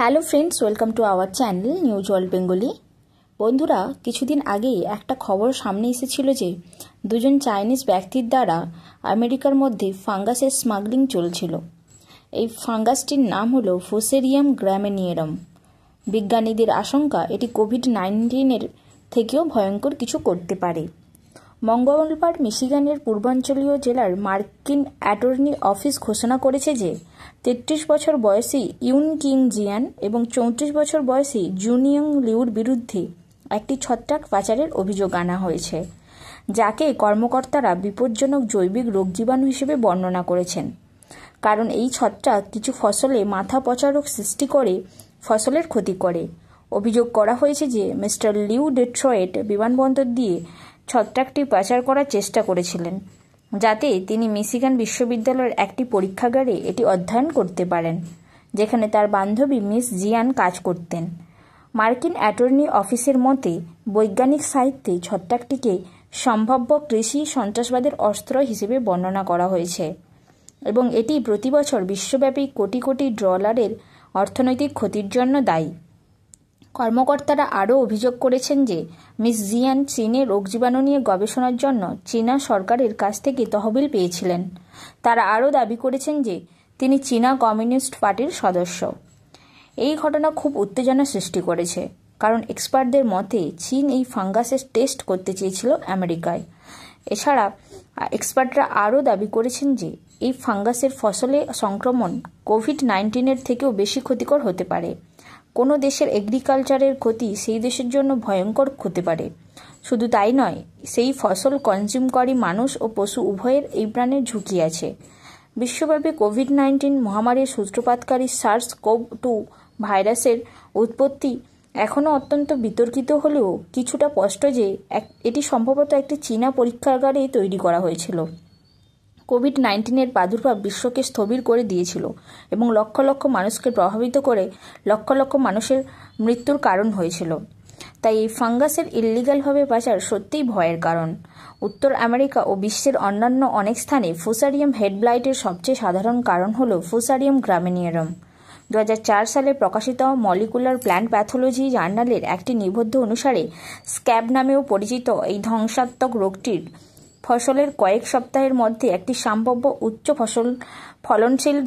Hello friends, welcome to our channel news world Bengali. বন্ধুরা, কিছুদিন আগেই একটা খবর সামনে এসেছিল যে দুজন চাইনিজ ব্যক্তির দ্বারা আমেরিকার মধ্যে ফাঙ্গাসের স্মাগলিং চলছিল। এই ফাঙ্গাসটির নাম হলো ফুসেরিয়াম গ্রামিনিয়ারাম। বিজ্ঞানীদের আশঙ্কা এটি কোভিড-19 থেকেও ভয়ঙ্কর কিছু করতে পারে। মঙ্গলবার মিশিগানের পূর্বাঞ্চলীয় জেলার মার্কিন অ্যাটর্নি অফিস ঘোষণা করেছে যে 33 বছর বয়সী ইউন কিং জিয়ান এবং 34 বছর বয়সী জুনিয়ং লিউর বিরুদ্ধে একটি ছত্রাক পাচারের অভিযোগ আনা হয়েছে, যাকে কর্মকর্তারা বিপজ্জনক জৈবিক রোগজীবাণু হিসেবে বর্ণনা করেছেন। কারণ এই ছত্রাক কিছু ফসলে মাথা পচা রোগ সৃষ্টি করে ফসলের ক্ষতি করে। অভিযোগ করা হয়েছে যে মিস্টার লিউ ডেট্রয়েট বিমানবন্দর দিয়ে ছত্রাকটি পাচার করার চেষ্টা করেছিলেন, যাতে তিনি মিশিগান বিশ্ববিদ্যালয়ের একটি পরীক্ষাগারে এটি অধ্যয়ন করতে পারেন, যেখানে তার বান্ধবী মিস জিয়ান কাজ করতেন। মার্কিন অ্যাটর্নি অফিসের মতে, বৈজ্ঞানিক সাহিত্যে ছত্রাকটিকে সম্ভাব্য কৃষি সন্ত্রাসবাদের অস্ত্র হিসেবে বর্ণনা করা হয়েছে এবং এটি প্রতি বছর বিশ্বব্যাপী কোটি কোটি ডলারের অর্থনৈতিক ক্ষতির জন্য দায়ী। কর্মকর্তারা আরও অভিযোগ করেছেন যে মিস জিয়ান চীনে রোগজীবাণু নিয়ে গবেষণার জন্য চীনা সরকারের কাছ থেকে তহবিল পেয়েছিলেন। তারা আরও দাবি করেছেন যে তিনি চীনা কমিউনিস্ট পার্টির সদস্য। এই ঘটনা খুব উত্তেজনা সৃষ্টি করেছে, কারণ এক্সপার্টদের মতে চীন এই ফাঙ্গাসের টেস্ট করতে চেয়েছিল আমেরিকায়। এছাড়া এক্সপার্টরা আরও দাবি করেছেন যে এই ফাঙ্গাসের ফসলে সংক্রমণ কোভিড-19 থেকেও বেশি ক্ষতিকর হতে পারে। কোনো দেশের এগ্রিকালচারের ক্ষতি সেই দেশের জন্য ভয়ঙ্কর হতে পারে। শুধু তাই নয়, সেই ফসল কনজিউমকারী মানুষ ও পশু উভয়ের এই প্রাণের ঝুঁকি আছে। বিশ্বব্যাপী কোভিড-19 মহামারীর সূত্রপাতকারী SARS-CoV-2 ভাইরাসের উৎপত্তি এখনও অত্যন্ত বিতর্কিত হলেও কিছুটা স্পষ্ট যে এটি সম্ভবত একটি চীনা পরীক্ষাগারে তৈরি করা হয়েছিল। কোভিড-19 প্রাদুর্ভাব বিশ্বকে স্থবির করে দিয়েছিল এবং লক্ষ লক্ষ মানুষকে প্রভাবিত করে লক্ষ লক্ষ মানুষের মৃত্যুর কারণ হয়েছিল। তাই এই ফাঙ্গাসের ইল্লিগালভাবে পাচার সত্যিই ভয়ের কারণ। উত্তর আমেরিকা ও বিশ্বের অন্যান্য অনেক স্থানে ফুসারিয়াম হেড ব্লাইটের সবচেয়ে সাধারণ কারণ হল ফুসারিয়াম গ্রামিনিয়ারাম। 2004 সালে প্রকাশিত মলিকুলার প্ল্যান্ট প্যাথোলজি জার্নালের একটি নিবন্ধ অনুসারে স্ক্যাব নামেও পরিচিত এই ধ্বংসাত্মক রোগটির ফসলের কয়েক সপ্তাহের মধ্যে একটি সম্ভাব্য উচ্চ ফলনশীল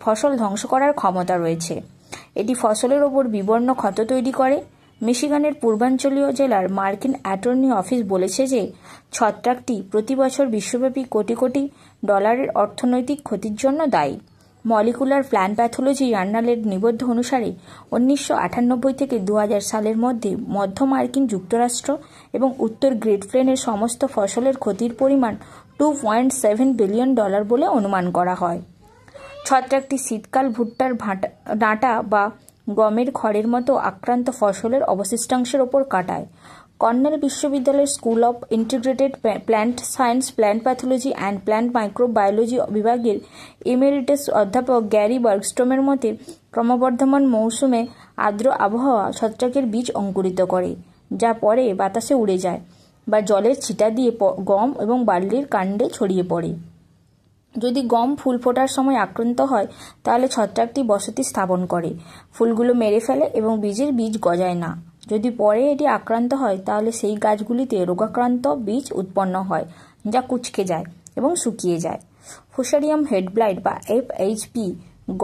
ফসল ধ্বংস করার ক্ষমতা রয়েছে। এটি ফসলের ওপর বিবর্ণ ক্ষত তৈরি করে। মিশিগানের পূর্বাঞ্চলীয় জেলার মার্কিন অ্যাটর্নি অফিস বলেছে যে ছত্রাকটি প্রতি বছর বিশ্বব্যাপী কোটি কোটি ডলারের অর্থনৈতিক ক্ষতির জন্য দায়ী। মলিকুলার প্ল্যান্ট প্যাথোলজি জার্নালের নিবন্ধ অনুসারে 1998 থেকে 2000 সালের মধ্যে মধ্য মার্কিন যুক্তরাষ্ট্র এবং উত্তর গ্রেট প্লেনের সমস্ত ফসলের ক্ষতির পরিমাণ $2.7 বিলিয়ন বলে অনুমান করা হয়। ছত্রাকটি শীতকাল ভুট্টার ডাঁটা বা গমের খড়ের মতো আক্রান্ত ফসলের অবশিষ্টাংশের ওপর কাটায়। কর্নেল বিশ্ববিদ্যালয়ের school of integrated plant science, plant pathology and plant microbiology বিভাগের এমেরিটাস অধ্যাপক গ্যারি বার্গস্ট্রোমের মতে, ক্রমবর্ধমান মৌসুমে আর্দ্র আবহাওয়া ছত্রাকের বীজ অঙ্কুরিত করে, যা পরে বাতাসে উড়ে যায় বা জলের ছিটা দিয়ে গম এবং বার্লির কাণ্ডে ছড়িয়ে পড়ে। যদি গম ফুল ফোটার সময় আক্রান্ত হয়, তাহলে ছত্রাকটি বসতি স্থাপন করে, ফুলগুলো মেরে ফেলে এবং বীজ গজায় না। যদি পরে এটি আক্রান্ত হয়, তাহলে সেই গাছগুলিতে রোগাক্রান্ত বীজ উৎপন্ন হয়, যা কুঁচকে যায় এবং শুকিয়ে যায়। ফুসারিয়াম হেড ব্লাইট বা FHP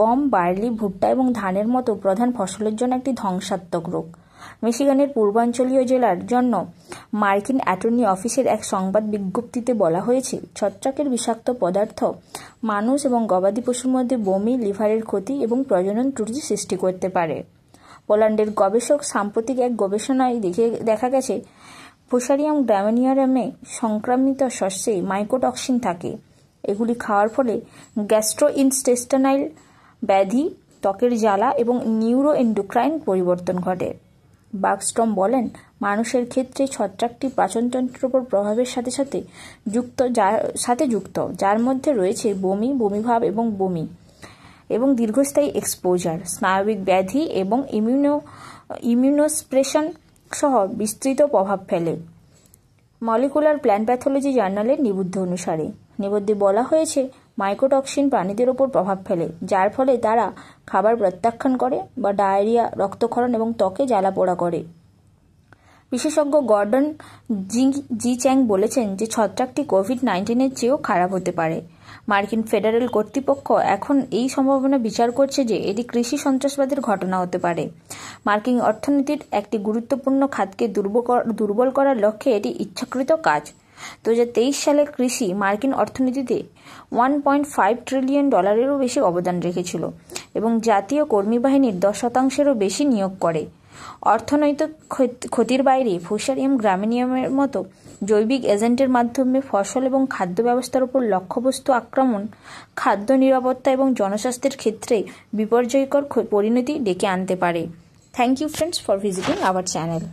গম, বার্লি, ভুট্টা এবং ধানের মতো প্রধান ফসলের জন্য একটি ধ্বংসাত্মক রোগ। মিশিগানের পূর্বাঞ্চলীয় জেলার জন্য মার্কিন অ্যাটর্নি অফিসের এক সংবাদ বিজ্ঞপ্তিতে বলা হয়েছে, ছত্রাকের বিষাক্ত পদার্থ মানুষ এবং গবাদি পশুর মধ্যে বমি, লিভারের ক্ষতি এবং প্রজনন ত্রুটি সৃষ্টি করতে পারে। পোল্যান্ডের গবেষক সাম্প্রতিক এক গবেষণায় দেখা গেছে ফুসারিয়াম গ্রামিনিয়ারামে সংক্রামিত শস্যে মাইকোটক্সিন থাকে। এগুলি খাওয়ার ফলে গ্যাস্ট্রোইন্টেস্টাইনাল ব্যাধি, ত্বকের জ্বালা এবং নিউরোএন্ডোক্রাইন পরিবর্তন ঘটে। বার্গস্ট্রোম বলেন, মানুষের ক্ষেত্রে ছত্রাকটি পাচনতন্ত্রের উপর প্রভাবের সাথে যুক্ত, যার মধ্যে রয়েছে বমি, বমিভাব এবং বমি এবং দীর্ঘস্থায়ী এক্সপোজার, স্নায়বিক ব্যাধি এবং ইমিউনোসপ্রেশন সহ বিস্তৃত প্রভাব ফেলে। মলিকুলার প্ল্যান্ট প্যাথোলজি জার্নালের নিবন্ধ অনুসারে নিবন্ধে বলা হয়েছে, মাইকোটক্সিন প্রাণীদের ওপর প্রভাব ফেলে, যার ফলে তারা খাবার প্রত্যাখ্যান করে বা ডায়রিয়া, রক্তক্ষরণ এবং ত্বকে জ্বালাপোড়া করে। বিশেষজ্ঞ গর্ডন জি চ্যাং বলেছেন যে ছত্রাকটি কোভিড-19-এর চেয়েও খারাপ হতে পারে। মার্কিন ফেডারেল কর্তৃপক্ষ এখন এই সম্ভাবনা বিচার করছে যে এটি কৃষি সন্ত্রাসবাদের ঘটনা হতে পারে। মার্কিন অর্থনীতির একটি গুরুত্বপূর্ণ খাতকে দুর্বল করার লক্ষ্যে এটি ইচ্ছাকৃত কাজ। 2023 সালে কৃষি মার্কিন অর্থনীতিতে $1.5 ট্রিলিয়ন বেশি অবদান রেখেছিল এবং জাতীয় কর্মী বাহিনীর 10%-এরও বেশি নিয়োগ করে। অর্থনৈতিক ক্ষতির বাইরে ফুসারিয়াম গ্রামিনিয়ামের মতো জৈবিক এজেন্টের মাধ্যমে ফসল এবং খাদ্য ব্যবস্থার উপর লক্ষ্যবস্তু আক্রমণ খাদ্য নিরাপত্তা এবং জনস্বাস্থ্যের ক্ষেত্রে বিপর্যয়কর পরিণতি ডেকে আনতে পারে। Thank you friends for visiting our channel.